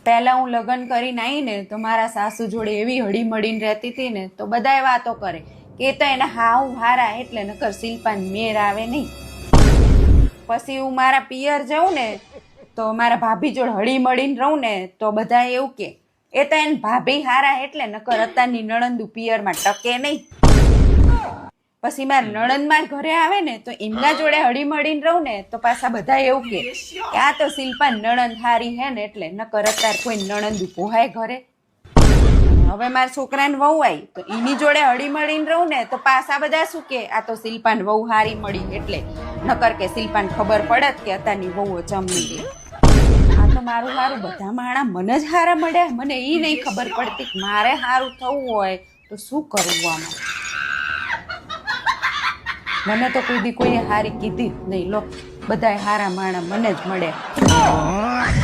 પહેલા હું લગ્ન કરીને આવીને તો મારા સાસુ જોડે એવી હળી મળીને રહેતી હતી ને તો બધાય વાતો કરે કે તો એને હાવ હારા એટલે નકર શિલ્પાન મેર આવે નહીં. પછી હું મારા પિયર જાઉં ને તો મારા ભાભી જોડે હળી મળીને રહું ને તો બધા એવું કે એ તો એને ભાભી હારા એટલે નકર અત્યારની નણંદુ પિયરમાં ટકે નહીં. પછી મારા નણંદ માર ઘરે આવે ને તો એમના જોડે હળી મળીને રહું ને તો પાછા બધા એવું કે આ તો શિલ્પાન નણંદ હારી હે ને એટલે નકર અત્યારે કોઈ નણંદુ પોહાય ઘરે. હવે મારા છોકરાને વહુ આવી તો એની જોડે હળી મળીને રહું ને તો પાછા બધા શું કે આ તો શિલ્પાન વહુ હારી મળી એટલે નકર કે શિલ્પાન ખબર પડત કે અત્યારની વહુઓ જમની દે. આ તો મારું હારું બધા માણા મને જ હારા મળ્યા. મને એ નહીં ખબર પડતી કે મારે હારું થવું હોય તો શું કરવું આમાં. મને તો કોઈ દી કોઈએ હારી કીધી જ નહીં. લો બધાય હારા માણા મને જ મળ્યા.